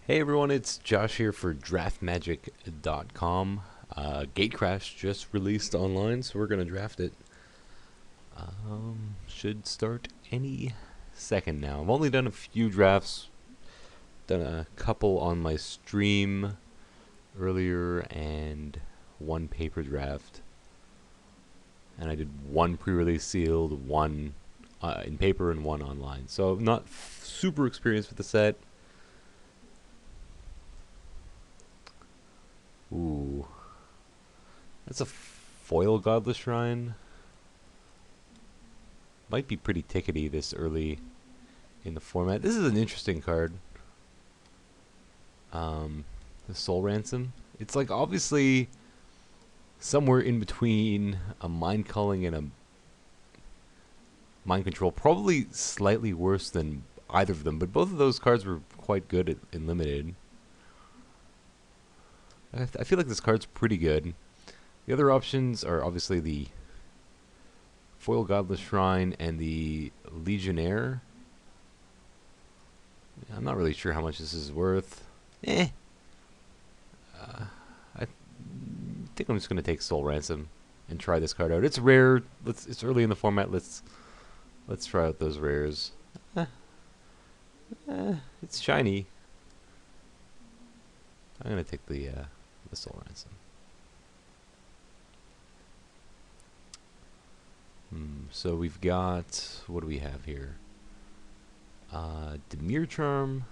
Hey everyone, it's Josh here for draftmagic.com. Gatecrash just released online, so we're going to draft it. Should start any second now. I've only done a few drafts, done a couple on my stream earlier, and one paper draft. And I did one pre-release sealed, one in paper, and one online. So I'm not super experienced with the set. Ooh. That's a foil Godless Shrine. Might be pretty tickety this early in the format. This is an interesting card. The Soul Ransom. It's like obviously somewhere in between a Mind Culling and a Mind Control. Probably slightly worse than either of them, but both of those cards were quite good in Limited. I feel like this card's pretty good. The other options are obviously the Foil Godless Shrine and the Legionnaire. I'm not really sure how much this is worth. I think I'm just gonna take Soul Ransom and try this card out. It's rare. It's early in the format. Let's try out those rares. It's shiny. I'm gonna take the Soul Ransom. So we've got, what do we have here? Dimir Charm.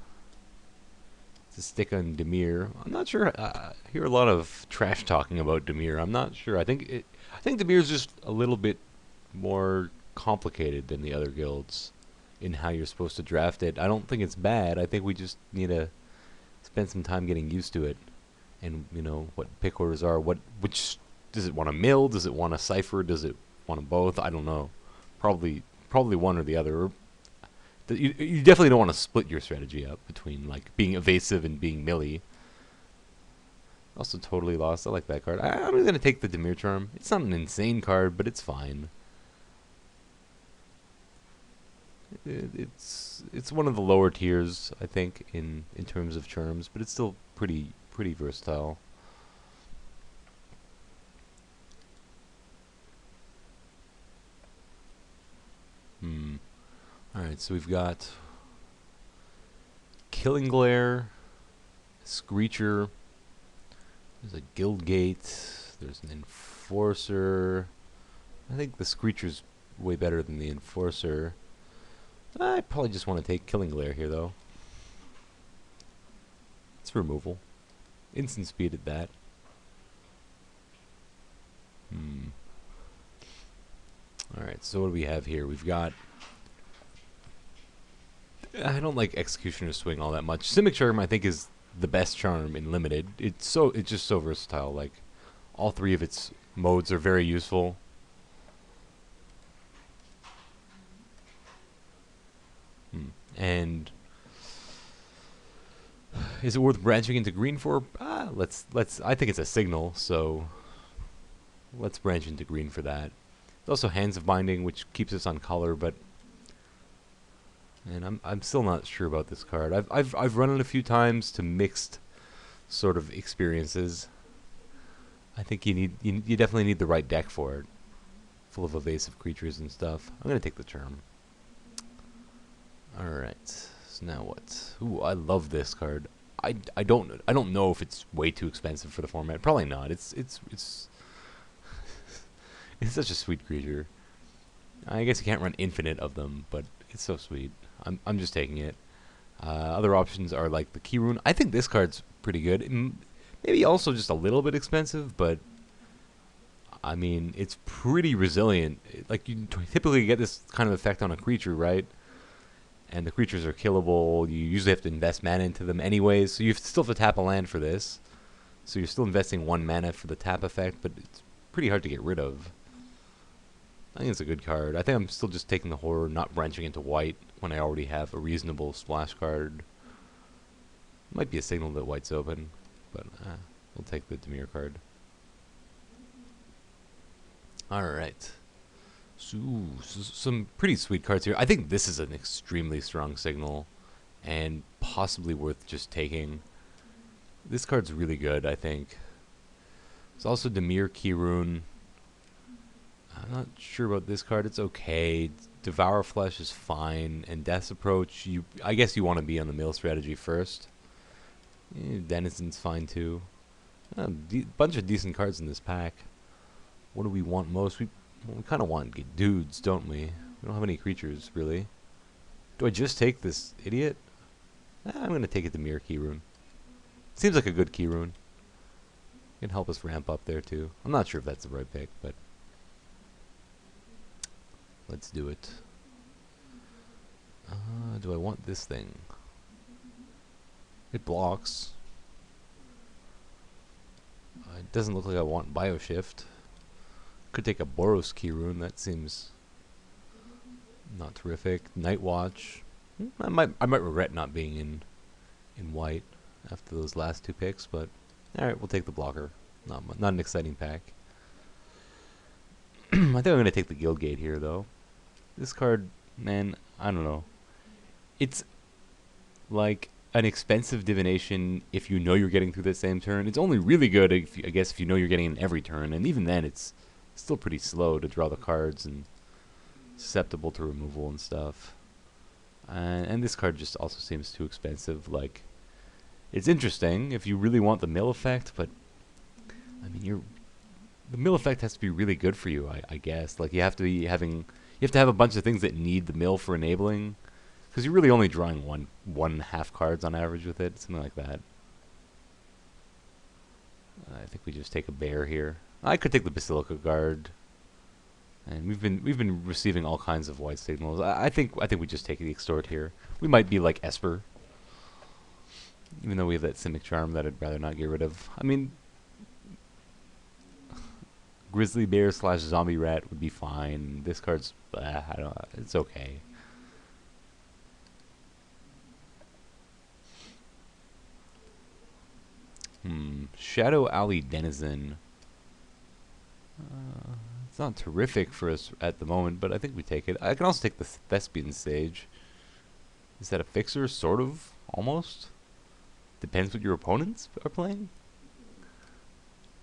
To stick on Dimir. I'm not sure. I hear a lot of trash talking about Dimir. I'm not sure. I think Dimir's just a little bit more complicated than the other guilds in how you're supposed to draft it. I don't think it's bad. I think we just need to spend some time getting used to it. And you know what pick orders are. Which does it want to mill? Does it want to cipher? Does it want to both? I don't know. Probably one or the other. You definitely don't want to split your strategy up between like being evasive and being milly. Also totally lost. I like that card. I'm gonna take the Dimir Charm. It's not an insane card, but it's fine. It's one of the lower tiers, I think, in terms of charms, but it's still pretty versatile. Alright, so we've got Killing Glare, Screecher, there's a Guild Gate, there's an Enforcer. I think the Screecher's way better than the Enforcer. I probably just want to take Killing Glare here, though. It's removal. Instant speed at that. Alright, so what do we have here? We've got... I don't like Executioner's Swing all that much. Simic Charm, I think, is the best charm in Limited. It's just so versatile. Like, all three of its modes are very useful. And is it worth branching into green for? Let's. I think it's a signal, so let's branch into green for that. There's also Hands of Binding, which keeps us on color, but and I'm still not sure about this card. I've run it a few times to mixed sort of experiences. I think you definitely need the right deck for it, full of evasive creatures and stuff. I'm gonna take the charm. Alright, so now what? Ooh, I love this card. I don't know if it's way too expensive for the format. Probably not. It's it's such a sweet creature. I guess you can't run infinite of them, but it's so sweet. I'm just taking it. Other options are like the Key Rune. I think this card's pretty good. Maybe also just a little bit expensive, but I mean, it's pretty resilient. Like you typically get this kind of effect on a creature, right? And the creatures are killable. You usually have to invest mana into them anyways, so you still have to tap a land for this. So you're still investing 1 mana for the tap effect, but it's pretty hard to get rid of. I think it's a good card. I think I'm still just taking the horror, not branching into white when I already have a reasonable splash card. Might be a signal that white's open, but we'll take the Dimir card. Alright. So, some pretty sweet cards here. I think this is an extremely strong signal. and possibly worth just taking. This card's really good, I think. There's also Demir Kirun. I'm not sure about this card. It's okay. Devour Flesh is fine, and Death's Approach. I guess you want to be on the mill strategy first. Denizen's fine too. Bunch of decent cards in this pack. What do we want most? We kind of want dudes, don't we? We don't have any creatures really. Do I just take this idiot? I'm gonna take it to Mirror Keyrune. Seems like a good Keyrune. Can help us ramp up there too. I'm not sure if that's the right pick, but let's do it. Do I want this thing? It blocks. It doesn't look like I want Bioshift. Could take a Boros Keyrune. That seems not terrific. Night Watch. I might regret not being in white after those last two picks, but all right, we'll take the blocker. Not an exciting pack. I think I'm gonna take the Guildgate here, though. This card, man, I don't know. It's like an expensive divination if you know you're getting through the same turn. It's only really good, I guess, if you know you're getting in every turn, and even then, it's still pretty slow to draw the cards and susceptible to removal and stuff. And this card just also seems too expensive. Like, it's interesting if you really want the mill effect, but I mean, the mill effect has to be really good for you, I guess. Like, you have to have a bunch of things that need the mill for enabling, because you're really only drawing one half cards on average with it, something like that. I think we just take a bear here. I could take the Basilica Guard, and we've been receiving all kinds of white signals. I think we just take the Extort here. We might be like Esper, even though we have that Simic Charm that I'd rather not get rid of. I mean, Grizzly Bear / Zombie Rat would be fine. This card's, I don't. It's okay. Shadow Alley Denizen. It's not terrific for us at the moment, but I think we take it. I can also take the Thespian Sage. Is that a fixer? Sort of. Almost. Depends what your opponents are playing.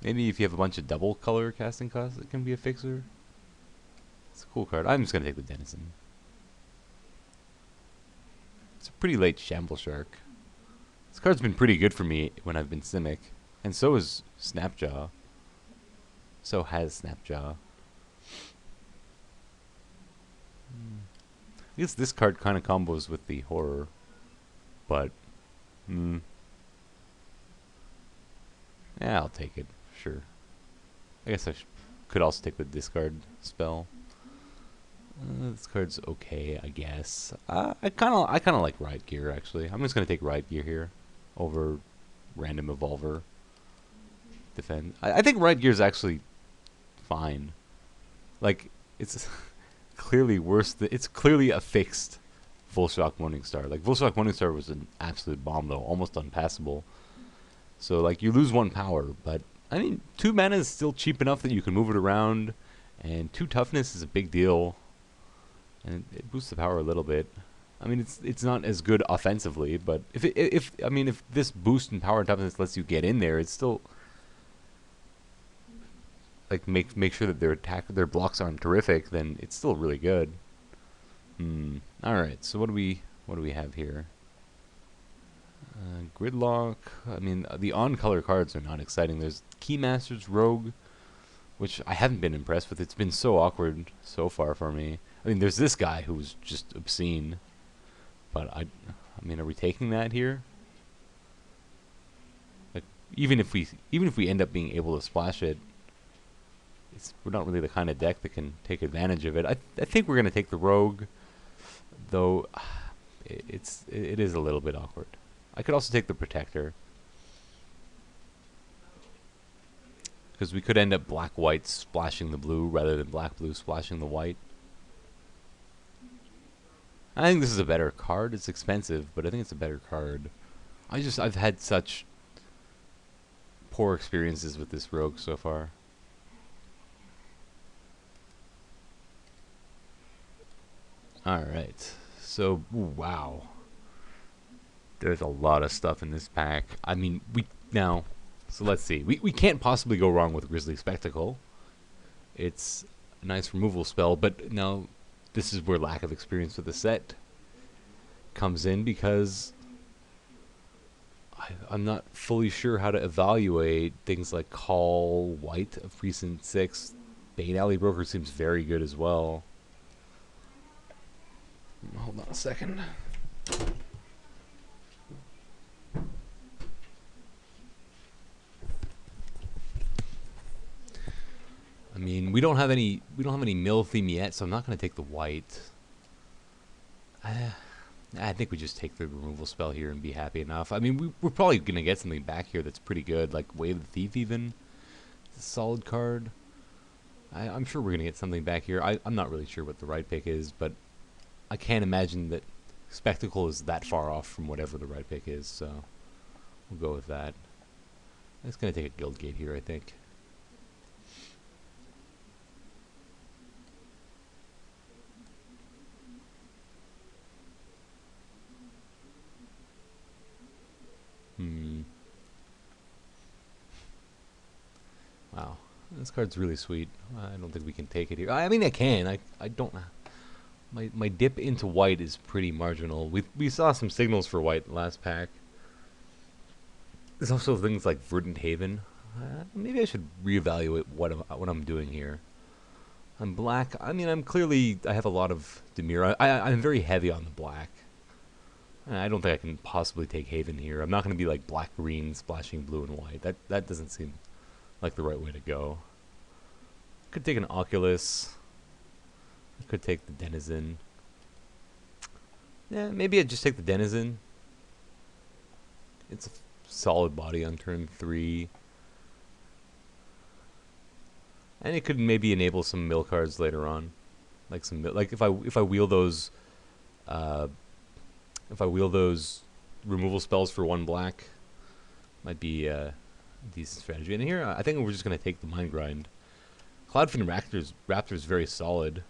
Maybe if you have a bunch of double color casting costs, it can be a fixer. It's a cool card. I'm just going to take the Denizen. It's a pretty late Shamble Shark. This card's been pretty good for me when I've been Simic. And so is Snapjaw. So has Snapjaw. I guess this card kind of combos with the Horror. But, yeah, I'll take it. Sure. I guess I could also take the discard spell. This card's okay, I guess. I kind of like Riot Gear, actually. I'm just gonna take Riot Gear here over Random Evolver. Defend. I think Riot Gear is actually fine. Like, it's clearly worse. It's clearly a fixed Volshock Morningstar. Like, Volshock Morningstar was an absolute bomb, though, almost unpassable. So, like, you lose 1 power, but I mean, 2 mana is still cheap enough that you can move it around, and 2 toughness is a big deal, and it boosts the power a little bit. I mean, it's not as good offensively, but if this boost in power and toughness lets you get in there, it's still like make sure that their blocks aren't terrific, then it's still really good. All right, so what do we have here? Gridlock. I mean, the on-color cards are not exciting. There's Keymaster's Rogue, which I haven't been impressed with. It's been so awkward so far for me. I mean, there's this guy who's just obscene, but I mean, are we taking that here? Like, even if we end up being able to splash it, we're not really the kind of deck that can take advantage of it. I think we're gonna take the Rogue, though. It is a little bit awkward. I could also take the Protector, because we could end up black-white splashing the blue rather than black-blue splashing the white. I think this is a better card. It's expensive, but I think it's a better card. I've had such poor experiences with this Rogue so far. Alright, so, ooh, wow. There's a lot of stuff in this pack. I mean, so let's see. We can't possibly go wrong with Grizzly Spectacle. It's a nice removal spell, but now this is where lack of experience with the set comes in, because I'm not fully sure how to evaluate things like Call White of Precinct 6. Bait Alley Broker seems very good as well. Hold on a second. I mean, we don't have any mill theme yet, so I'm not going to take the white. I think we just take the removal spell here and be happy enough. I mean, we're probably going to get something back here that's pretty good, like Wave the Thief even. It's a solid card. I'm sure we're going to get something back here. I'm not really sure what the right pick is, but I can't imagine that Spectacle is that far off from whatever the right pick is, so we'll go with that. I'm just going to take a Guild Gate here, I think. Wow, this card's really sweet. I don't think we can take it here. I mean, I can. I don't. My dip into white is pretty marginal. We saw some signals for white last pack. There's also things like Verdant Haven. Maybe I should reevaluate what I'm doing here. I'm black. I mean, I have a lot of Demir. I'm very heavy on the black. I don't think I can possibly take Haven here. I'm not going to be like black-green, splashing blue and white. That doesn't seem like the right way to go. Could take an Oculus. I could take the Denizen. Yeah, maybe I'd just take the Denizen. It's a solid body on turn 3. And it could maybe enable some mill cards later on. Like if I wheel those removal spells for 1 black, might be a decent strategy. And here, I think we're just going to take the Mind Grind. Cloudfin Raptor's very solid.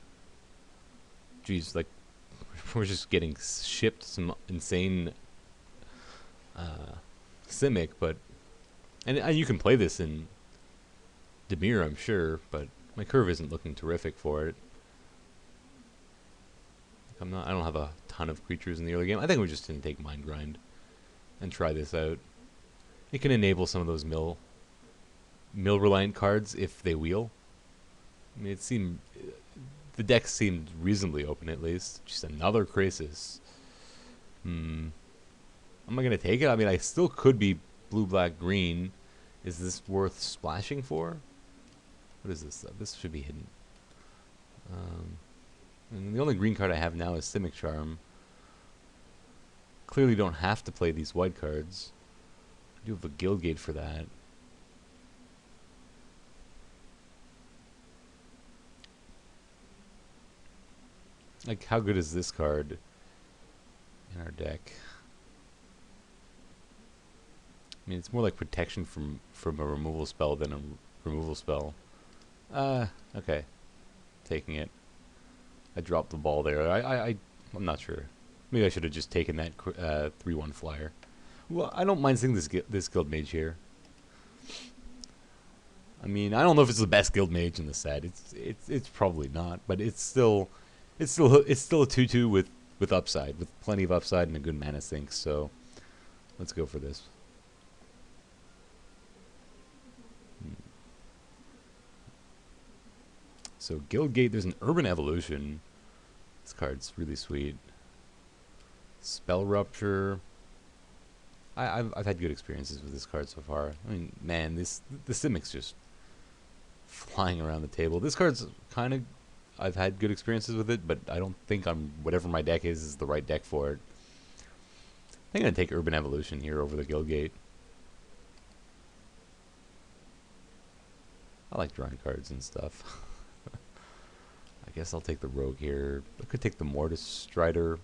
Jeez, like, we're just getting shipped some insane Simic, but... And you can play this in Dimir, I'm sure, but my curve isn't looking terrific for it. I don't have a ton of creatures in the early game. I think we're just going to take Mind Grind and try this out. It can enable some of those mill reliant cards if they wheel. I mean, the deck seemed reasonably open at least. Just another Crisis. Am I going to take it? I mean, I still could be blue, black, green. Is this worth splashing for? What is this? This should be hidden. And the only green card I have now is Simic Charm. Clearly don't have to play these white cards. I do have a Guild Gate for that. Like, how good is this card in our deck? I mean, it's more like protection from a removal spell than a removal spell. Okay. Taking it. I dropped the ball there. I'm not sure. Maybe I should have just taken that 3/1 flyer. Well, I don't mind seeing this Guild Mage here. I mean, I don't know if it's the best Guild Mage in the set. It's probably not, but it's still a 2/2 with upside, with plenty of upside and a good mana sink. So let's go for this. So Guild Gate, there's an Urban Evolution. This card's really sweet. Spell Rupture. I've had good experiences with this card so far. I mean, man, the Simic's just flying around the table. This card's kind of, I've had good experiences with it, but I don't think whatever my deck is the right deck for it. I think I'm going to take Urban Evolution here over the Guild Gate. I like drawing cards and stuff. I guess I'll take the Rogue here. I could take the Mortis Strider.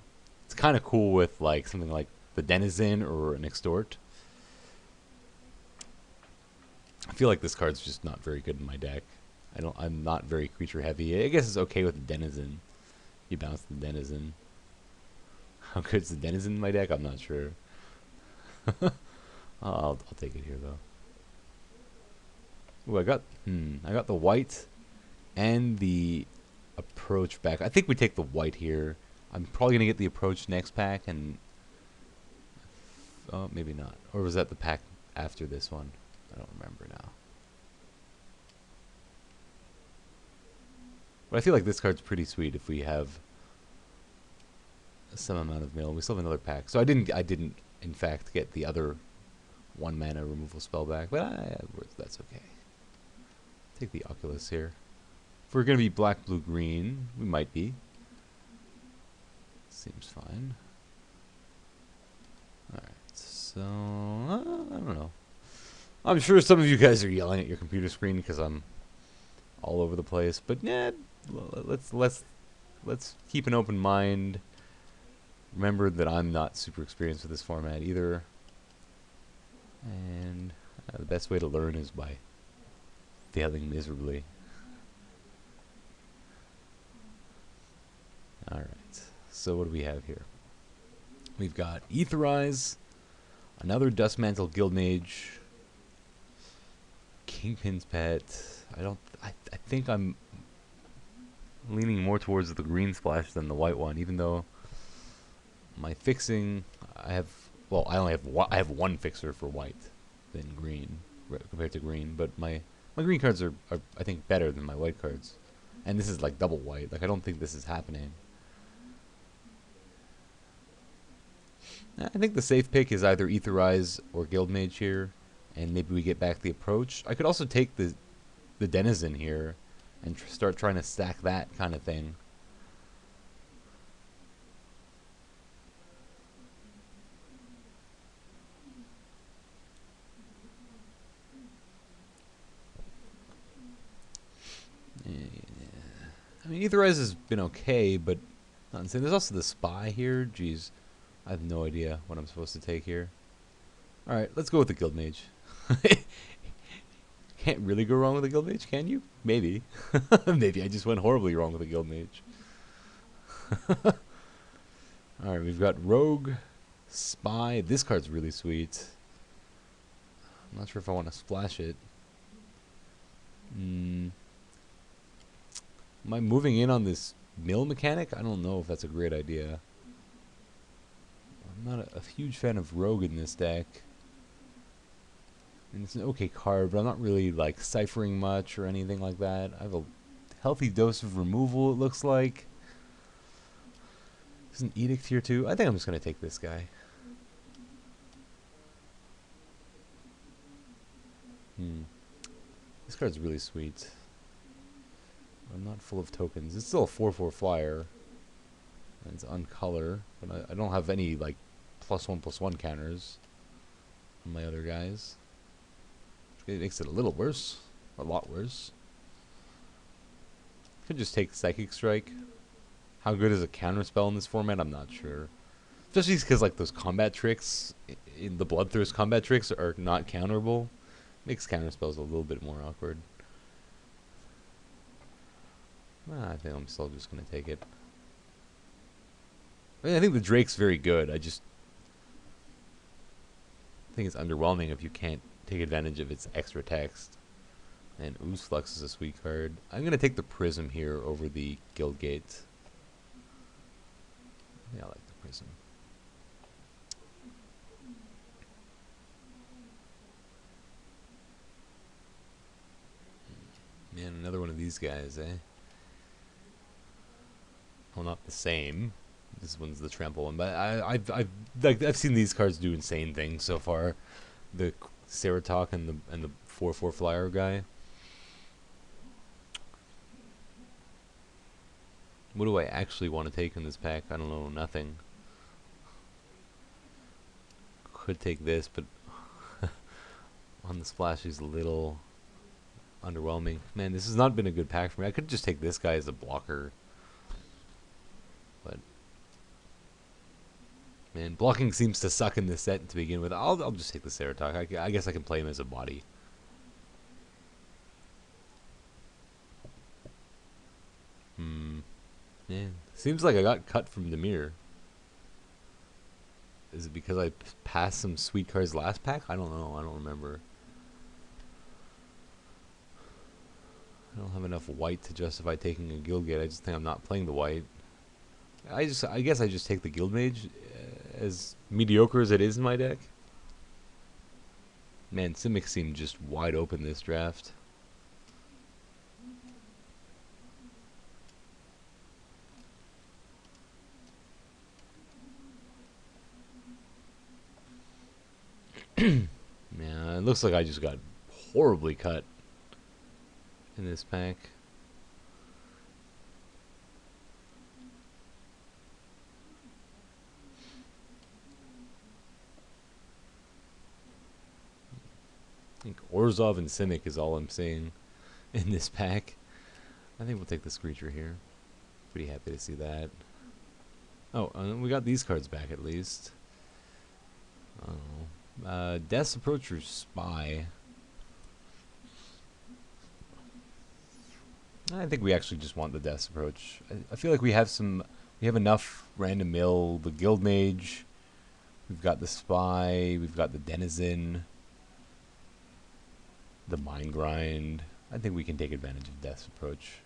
It's kind of cool with like something like the Denizen or an Extort. I feel like this card's just not very good in my deck. I'm not very creature heavy. I guess it's okay with the Denizen. You bounce the Denizen. How good is the Denizen in my deck? I'm not sure. I'll take it here though. Ooh, I got the white and the approach back. I think we take the white here. I'm probably gonna get the approach next pack, and oh, maybe not. Or was that the pack after this one? I don't remember now. But I feel like this card's pretty sweet if we have some amount of mill. We still have another pack, so I didn't in fact get the other 1 mana removal spell back, but that's okay. Take the Oculus here. If we're gonna be black, blue, green, we might be. Seems fine. All right, so I don't know. I'm sure some of you guys are yelling at your computer screen because I'm all over the place, but yeah, let's keep an open mind. Remember that I'm not super experienced with this format either, and the best way to learn is by failing miserably. Alright, so what do we have here? We've got Aetherize, another Dustmantle Guildmage, Kingpin's Pet. I think I'm leaning more towards the green splash than the white one, even though my fixing, I have one fixer for white than green compared to green, but my green cards are I think better than my white cards, and this is like double white. Like I don't think this is happening. I think the safe pick is either Aetherize or Guildmage here, and maybe we get back the approach. I could also take the Denizen here and start trying to stack that kind of thing. Yeah. I mean, Aetherize has been okay, but not insane. There's also the Spy here. Jeez, I have no idea what I'm supposed to take here. All right, let's go with the Guildmage. Can't really go wrong with a Guildmage, can you? Maybe. Maybe I just went horribly wrong with a Guildmage. Alright, we've got Rogue, Spy. This card's really sweet. I'm not sure if I want to splash it. Am I moving in on this mill mechanic? I don't know if that's a great idea. I'm not a huge fan of Rogue in this deck. And it's an okay card, but I'm not really like ciphering much or anything like that. I have a healthy dose of removal, it looks like. There's an Edict here too. I think I'm just going to take this guy. This card's really sweet. I'm not full of tokens. It's still a 4/4 flyer. And it's uncolor, but I don't have any like +1/+1 counters on my other guys. It makes it a little worse. A lot worse. Could just take Psychic Strike. How good is a counter spell in this format? I'm not sure. Especially because like those combat tricks, in the Bloodthirst combat tricks are not counterable. Makes counter spells a little bit more awkward. I think I'm still just going to take it. I mean, I think the Drake's very good. I just think it's underwhelming if you can't take advantage of its extra text. And Ooze Flux is a sweet card. I'm going to take the Prism here over the Guildgate. Yeah, I like the Prism. Man, another one of these guys, eh? Well, not the same. This one's the Trample one, but I've seen these cards do insane things so far. The Ceratok and the 4/4 flyer guy. What do I actually want to take in this pack? I don't know, nothing. Could take this, but on the splash he's a little underwhelming. Man, this has not been a good pack for me. I could just take this guy as a blocker. But man, blocking seems to suck in this set to begin with. I'll just take the Ceratok. I guess I can play him as a body. Man, seems like I got cut from the mirror. Is it because I passed some sweet cards last pack? I don't know. I don't remember. I don't have enough white to justify taking a Guildgate. I just think I'm not playing the white. I guess I just take the Guild Mage, as mediocre as it is in my deck. Man, Simic seemed just wide open this draft. Man, it looks like I just got horribly cut in this pack. I think Orzhov and Simic is all I'm seeing in this pack. I think we'll take the Screecher here. Pretty happy to see that. Oh, we got these cards back at least. Oh, Death's Approach or Spy. I think we actually just want the Death's Approach. I feel like we have enough random mill. The Guild Mage, we've got the Spy, we've got the Denizen, the Mind Grind. I think we can take advantage of Death's Approach.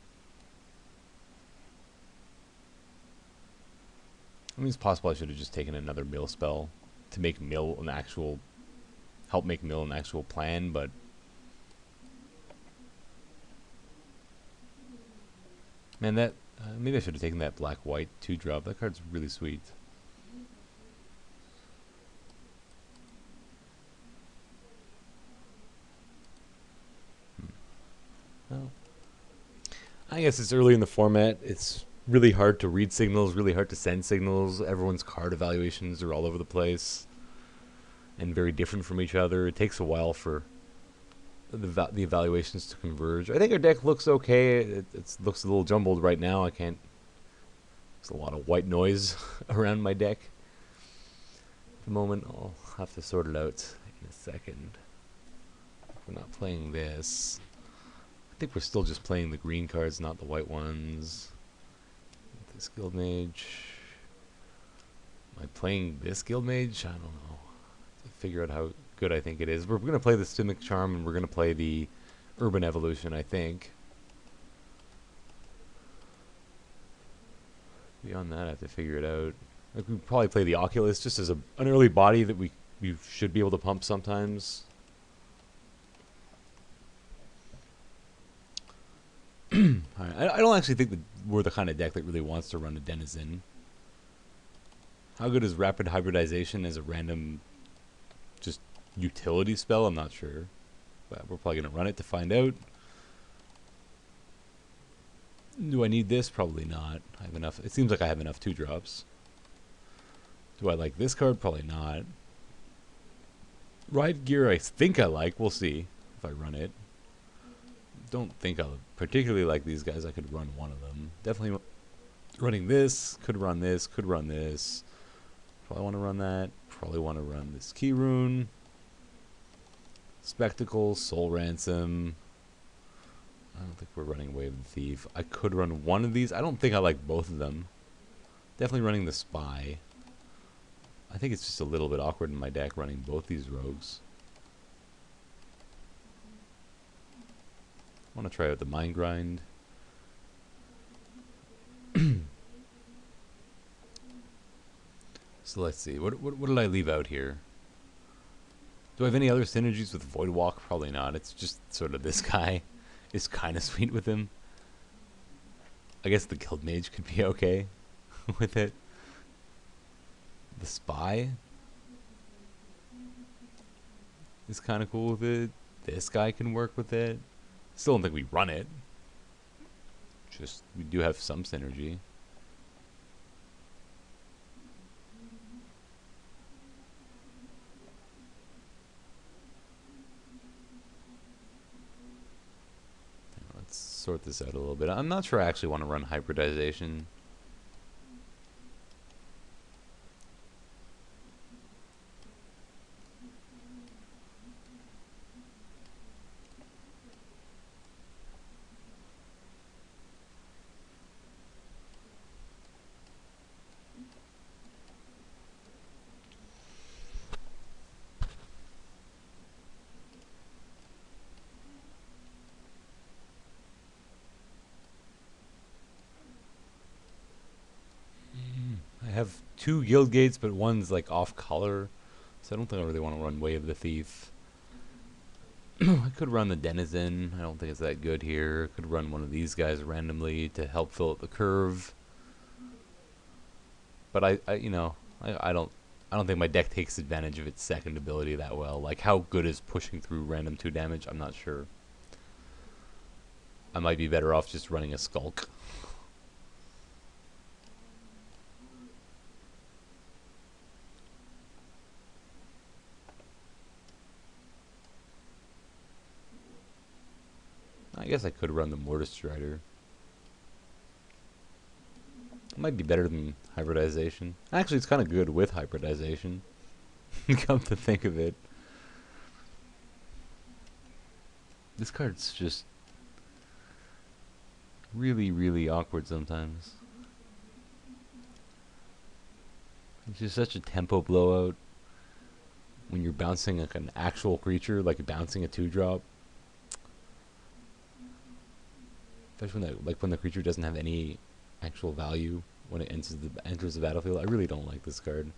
I mean, it's possible I should have just taken another mill spell to make mill an actual, help make mill an actual plan, but man, that maybe I should have taken that black-white 2-drop. That card's really sweet. Well, I guess it's early in the format. It's really hard to read signals, really hard to send signals. Everyone's card evaluations are all over the place and very different from each other. It takes a while for the evaluations to converge. I think our deck looks okay. It looks a little jumbled right now. There's a lot of white noise around my deck at the moment. I'll have to sort it out in a second. We're not playing this. I think we're still just playing the green cards, not the white ones. This Guild Mage. Am I playing this Guild Mage? I don't know. To figure out how good I think it is. We're going to play the Simic Charm and we're going to play the Urban Evolution, I think. Beyond that, I have to figure it out. Like, we probably play the Oculus just as an early body that we should be able to pump sometimes. I don't actually think that we're the kind of deck that really wants to run a Denizen. How good is Rapid Hybridization as a random just utility spell? I'm not sure. But we're probably going to run it to find out. Do I need this? Probably not. I have enough. It seems like I have enough 2-drops. Do I like this card? Probably not. Ride Gear I think I like. We'll see if I run it. Don't think I'll particularly like these guys. I could run one of them. Definitely running this. Could run this. Could run this. Probably want to run that. Probably want to run this Key Rune. Spectacle. Soul Ransom. I don't think we're running Wave of the Thief. I could run one of these. I don't think I like both of them. Definitely running the Spy. I think it's just a little bit awkward in my deck running both these rogues. I want to try out the Mind Grind. So let's see. What did I leave out here? Do I have any other synergies with Voidwalk? Probably not. It's just sort of this guy is kind of sweet with him. I guess the Guild Mage could be okay with it. The Spy is kind of cool with it. This guy can work with it. Still don't think we run it. Just, we do have some synergy. Let's sort this out a little bit. I'm not sure I actually want to run hybridization. 2 guild gates, but one's like off color, so I don't think I really want to run Way of the Thief. I could run the Denizen. I don't think it's that good here. Could run one of these guys randomly to help fill out the curve. But I don't think my deck takes advantage of its second ability that well. Like, how good is pushing through random 2 damage? I'm not sure. I might be better off just running a Skulk. I guess I could run the Mortis Strider. It might be better than hybridization. Actually, it's kind of good with hybridization. Come to think of it. This card's just really, really awkward sometimes. It's just such a tempo blowout when you're bouncing like an actual creature, like bouncing a 2-drop. Especially when the creature doesn't have any actual value when it enters the battlefield. I really don't like this card.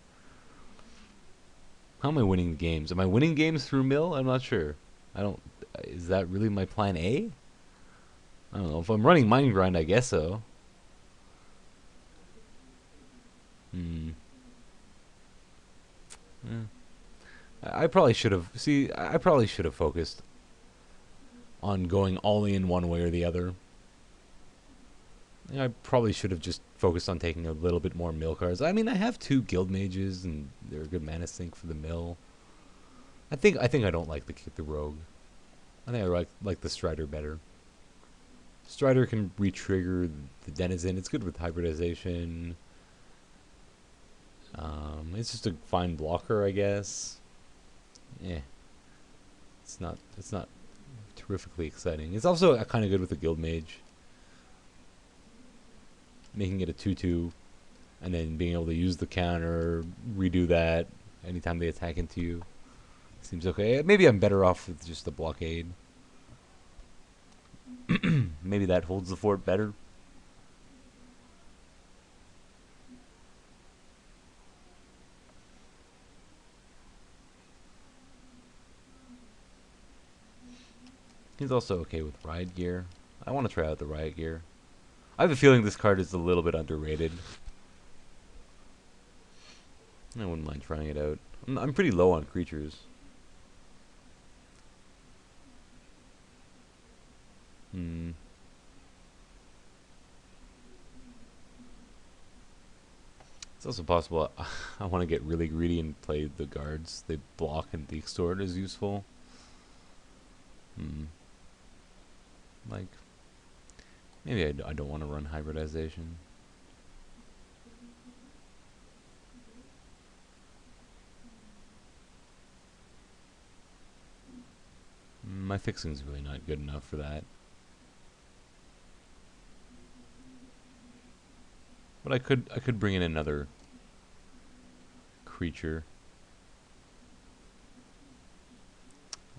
How am I winning games? Am I winning games through mill? I'm not sure. I don't. Is that really my plan A? I don't know. If I'm running Mind Grind, I guess so. I probably should have. See, I probably should have focused on going all in one way or the other. I probably should have just focused on taking a little bit more mill cards. I mean, I have 2 guild mages, and they're a good mana sink for the mill. I think I don't like the rogue. I think I like the Strider better. Strider can re-trigger the Denizen. It's good with hybridization. It's just a fine blocker, I guess. Yeah, it's not terrifically exciting. It's also kind of good with the guild mage, making it a 2/2, and then being able to use the counter, redo that anytime they attack into you. Seems okay. Maybe I'm better off with just the blockade. Maybe that holds the fort better. He's also okay with riot gear. I want to try out the riot gear. I have a feeling this card is a little bit underrated. I wouldn't mind trying it out. I'm pretty low on creatures. It's also possible I want to get really greedy and play the guards. They block and the extort is useful. Like, maybe I don't want to run hybridization. My fixing's really not good enough for that. But I could bring in another creature.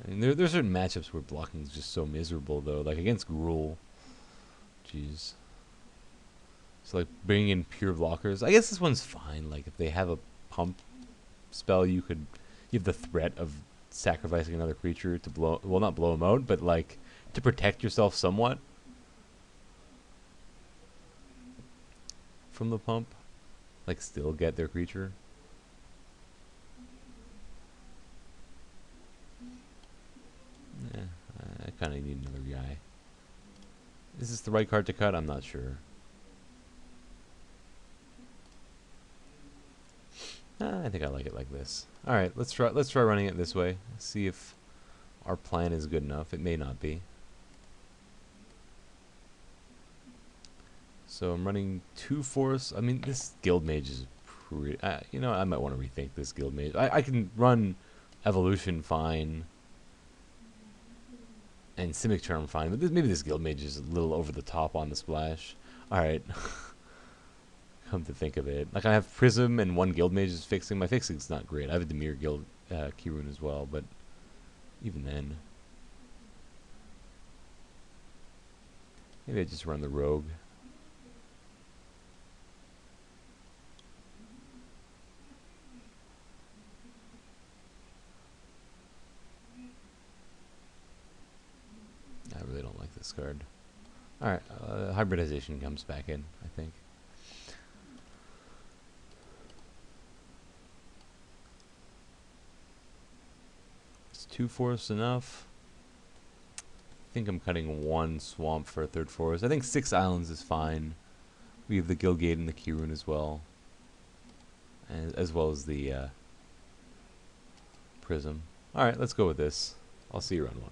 I mean, there's certain matchups where blocking is just so miserable, though. Like against Gruul. Jeez. So, like, bringing in pure blockers. I guess this one's fine. Like, if they have a pump spell, you have the threat of sacrificing another creature to blow... Well, not blow them out, but, like, to protect yourself somewhat from the pump. Like, still get their creature. Yeah, I kind of need another guy. Is this the right card to cut? I'm not sure. I think I like it like this. All right, let's try running it this way. See if our plan is good enough. It may not be. So I'm running 2 forests. I mean, this guild mage is pretty. You know, I might want to rethink this guild mage. I can run evolution fine. And Simic Charm fine, but maybe this guild mage is a little over the top on the splash. Alright. Come to think of it. Like, I have Prism and 1 guild mage is fixing. My fixing's not great. I have a Dimir guild key rune as well, but even then. Maybe I just run the rogue. discard. Alright, hybridization comes back in, I think. Is 2 forests enough? I think I'm cutting 1 swamp for a 3rd forest. I think 6 islands is fine. We have the Gilgate and the Kirun as well. As well as the Prism. Alright, let's go with this. I'll see you around 1.